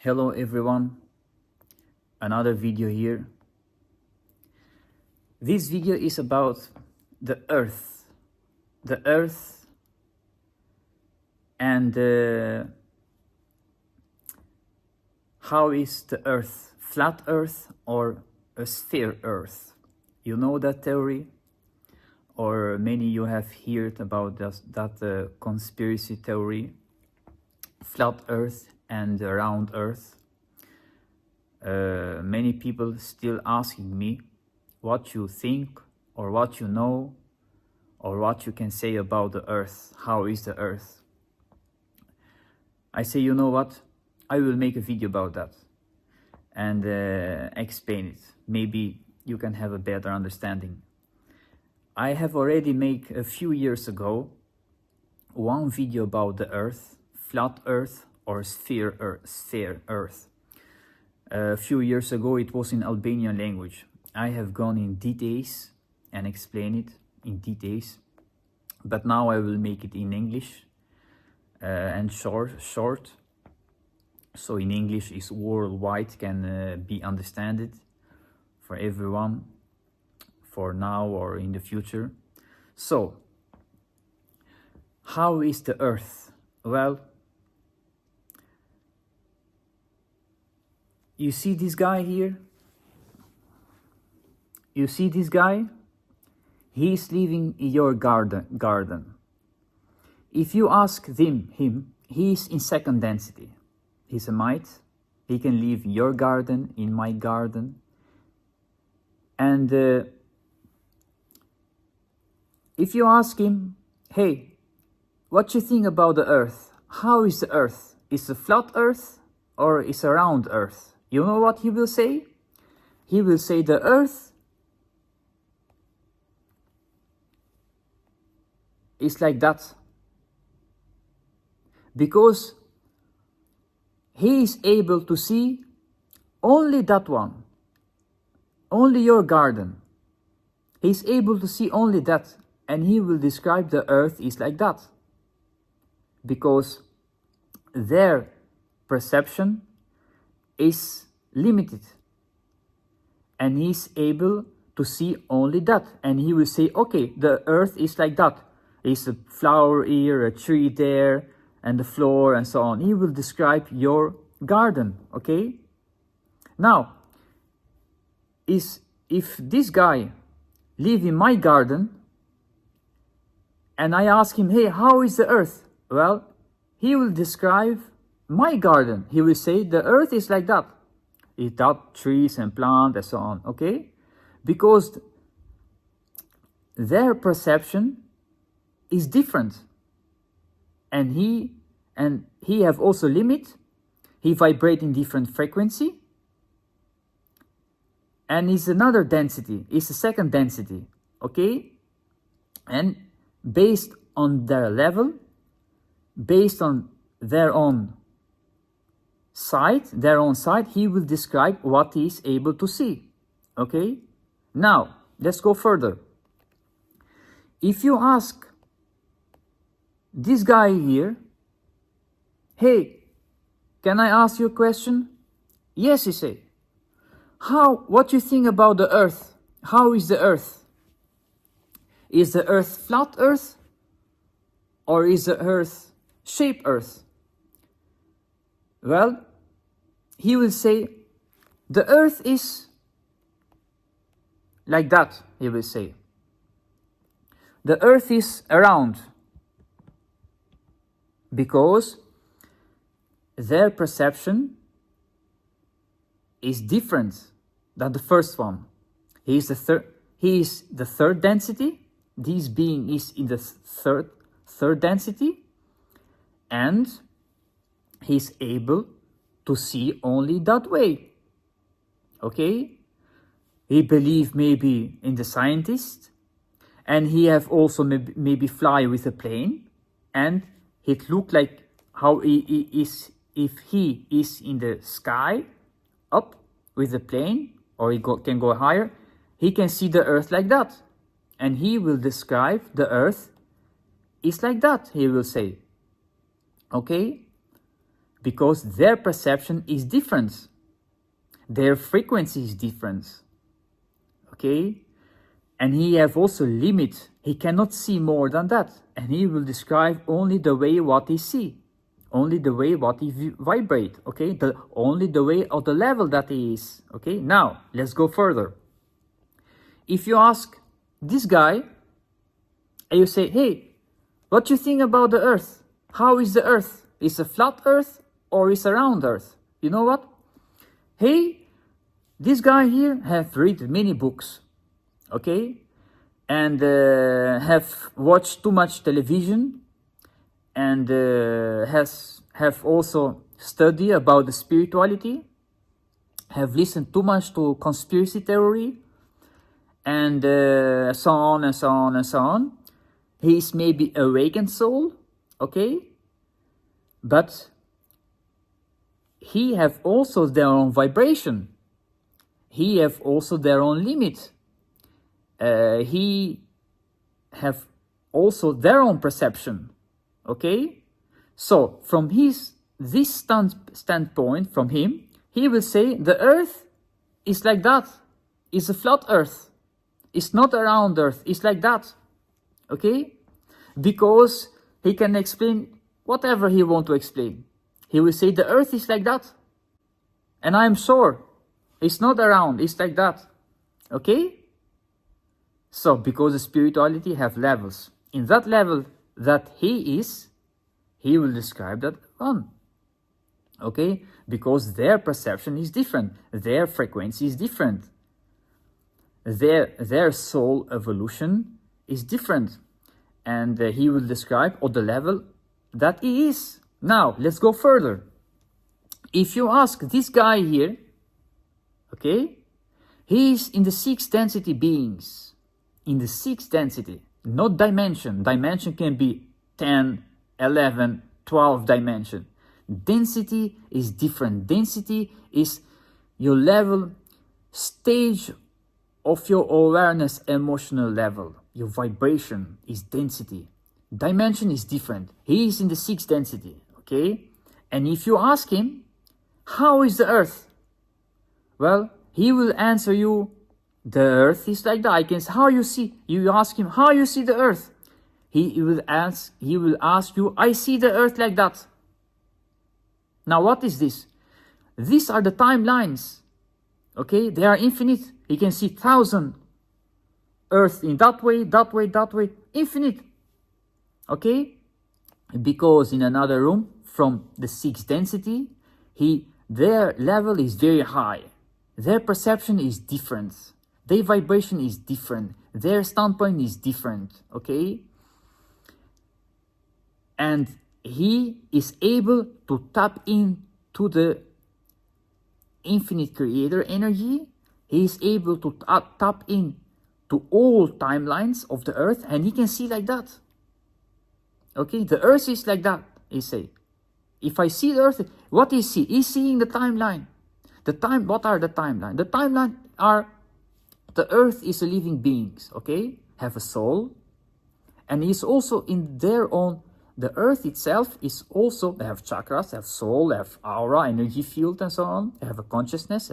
Hello everyone, another video here. This video is about the earth and how is the earth, flat earth or a sphere earth? You know that theory, or many you have heard about that conspiracy theory, flat earth and round earth. Many people still asking me what you think or what you know or what you can say about the earth. How is the earth? I say, you know what, I will make a video about that and explain it. Maybe you can have a better understanding. I have already made a few years ago one video about the earth, flat earth or sphere earth. A few years ago it was in Albanian language. I have gone in details and explain it in details, but now I will make it in English and short. So in English is worldwide, can be understood for everyone, for now or in the future. So how is the earth? Well, you see this guy here? You see this guy? He's living in your garden. If you ask him, he's in second density. He's a mite. He can live in your garden, in my garden. And if you ask him, hey, what you think about the earth? How is the earth? Is it a flat earth or is it a round earth? You know what he will say? He will say the earth is like that. Because he is able to see only that one. Only your garden. He's able to see only that. And he will describe the earth is like that. Because their perception is limited. And he's able to see only that. And he will say, okay, the earth is like that. There's a flower here, a tree there, and the floor, and so on. He will describe your garden, okay? Now, if this guy live in my garden, and I ask him, hey, how is the earth? Well, he will describe my garden. He will say, the earth is like that. It's got trees and plants and so on, okay? Because their perception is different. And he have also limit. He vibrate in different frequency. And is another density, is a second density, okay? And based on their level, based on their own side, he will describe what he is able to see, okay? Now, let's go further. If you ask this guy here, hey, can I ask you a question? Yes, he say. What you think about the earth? How is the earth? Is the earth flat earth? Or is the earth shaped earth? Well, he will say, the earth is like that, he will say. The earth is around. Because their perception is different than the first one. He is the third density. This being is in the third density, and he's able to see only that way. Okay? He believe maybe in the scientist, and he have also maybe fly with a plane, and it look like how he is if he is in the sky up with the plane, or he can go higher. He can see the earth like that, and he will describe the earth is like that, he will say. Okay? because their perception is different. Their frequency is different. Okay? And he have also limit. He cannot see more than that. And he will describe only the way what he see. Only the way what he vibrate. Okay? Only the way of the level that he is. Okay? Now, let's go further. If you ask this guy, and you say, hey, what do you think about the earth? How is the earth? Is a flat earth or is a round earth? You know what? Hey, this guy here have read many books, okay? And have watched too much television and have also studied about the spirituality, have listened too much to conspiracy theory, and so on and so on and so on. He is maybe awakened soul, okay? But he have also their own vibration. He have also their own limit. He have also their own perception, okay? So from this standpoint, from him, he will say the earth is like that. It's a flat earth. It's not a round earth. It's like that. Okay? Because he can explain whatever he want to explain. He will say the earth is like that. And I'm sure it's not around, it's like that. Okay? So, because the spirituality have levels. In that level that he is, he will describe that one. Okay? Because their perception is different. Their frequency is different. Their soul evolution is different. And he will describe on the level that he is. Now, let's go further. If you ask this guy here, okay, he is in the 6th density beings. In the 6th density, not dimension. Dimension can be 10, 11, 12 dimension. Density is different. Density is your level, stage of your awareness, emotional level. Your vibration is density. Dimension is different. He is in the 6th density, okay? And if you ask him, how is the earth? Well, he will answer you, the earth is like that. I can say, how you see? You ask him, how you see the earth? He will ask you, I see the earth like that. Now what is this? These are the timelines, okay? They are infinite. He can see 1,000 earth in that way, that way, that way, infinite. Okay? Because in another room from the 6th density, their level is very high. Their perception is different. Their vibration is different. Their standpoint is different. Okay? And he is able to tap into the infinite creator energy. He is able to tap in to all timelines of the earth, and he can see like that. Okay, the earth is like that, he say. If I see the earth, what is he? He's seeing the timeline. What are the timeline? The timeline are, the earth is a living beings, okay? Have a soul. And is also in their own, the earth itself is also, they have chakras, they have soul, they have aura, energy field, and so on. They have a consciousness,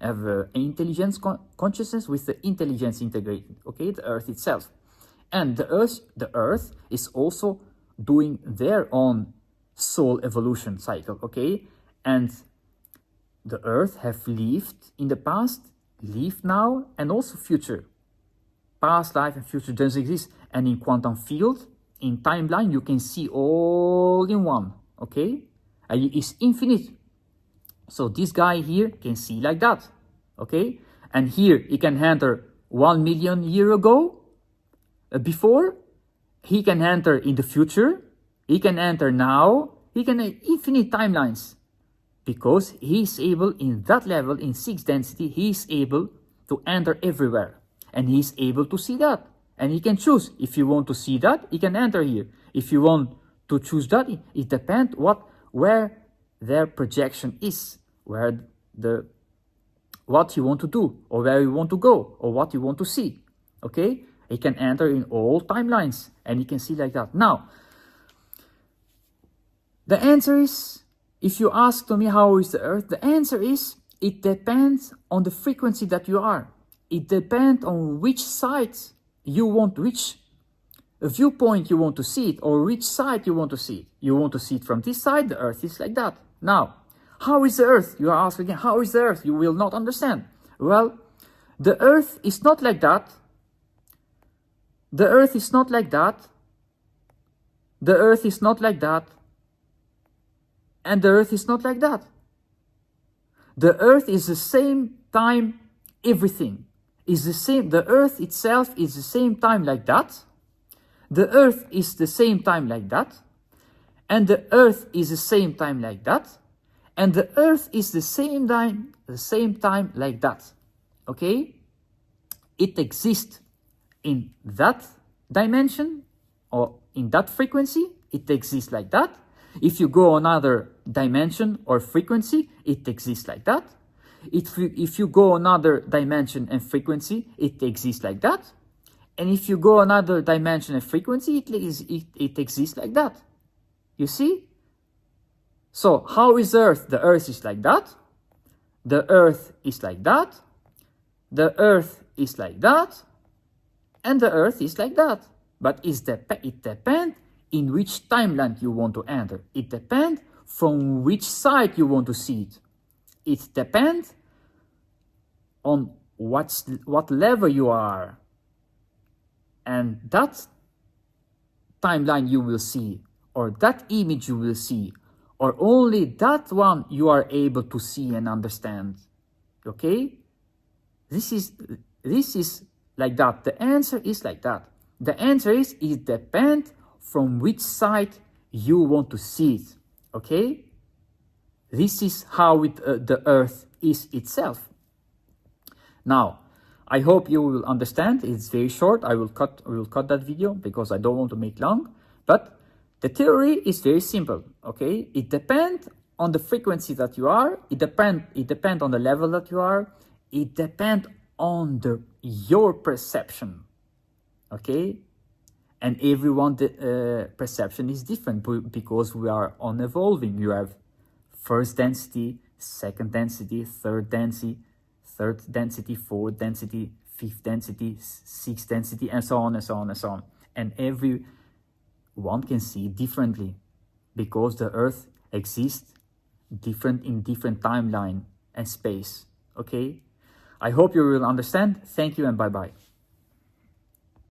have intelligence, consciousness with the intelligence integrated, okay, the earth itself. And the earth is also doing their own soul evolution cycle, okay? And the earth have lived in the past, live now, and also future. Past life and future doesn't exist. And in quantum field, in timeline, you can see all in one, okay? And it's infinite. So this guy here can see like that, okay? And here he can enter 1 million years ago, before. He can enter in the future. He can enter now. He can have infinite timelines. Because he is able, in that level, in 6th density, he is able to enter everywhere. And he is able to see that. And he can choose. If you want to see that, he can enter here. If you want to choose that, it depends where their projection is, what you want to do, or where you want to go, or what you want to see. Okay? He can enter in all timelines, and he can see like that. Now, the answer is, If you ask to me how is the earth, the answer is it depends on the frequency that you are. It depends on which side you want, which viewpoint you want to see it, or which side you want to see it. You want to see it from this side, the earth is like that. Now, how is the earth? You are asking again, how is the earth? You will not understand. Well, the earth is not like that. The earth is not like that. The earth is not like that. And the earth is not like that. The earth is the same time, everything is the same. The earth itself is the same time like that. The earth is the same time like that. And the earth is the same time like that. And the earth is the same time like that. Okay? It exists in that dimension or in that frequency. It exists like that. If you go another dimension or frequency, it exists like that. If you go another dimension and frequency, it exists like that. And if you go another dimension and frequency, it exists like that. You see? So, how is the earth? The earth is like that. The earth is like that. The earth is like that. And the earth is like that. But it depends in which timeline you want to enter. It depends from which side you want to see it. It depends on what level you are. And that timeline you will see, or that image you will see, or only that one you are able to see and understand. Okay? This is like that. The answer is like that. The answer is it depends from which side you want to see it. Okay? This is how the earth is itself. Now, I hope you will understand. It's very short. I will cut that video because I don't want to make long. But the theory is very simple. Okay? It depends on the frequency that you are. It depends on the level that you are. It depends on your perception. Okay? And everyone's perception is different because we are on evolving. You have first density, second density, third density, fourth density, fifth density, sixth density, and so on and so on and so on. And everyone can see differently because the earth exists in different timeline and space. Okay? I hope you will understand. Thank you and bye-bye.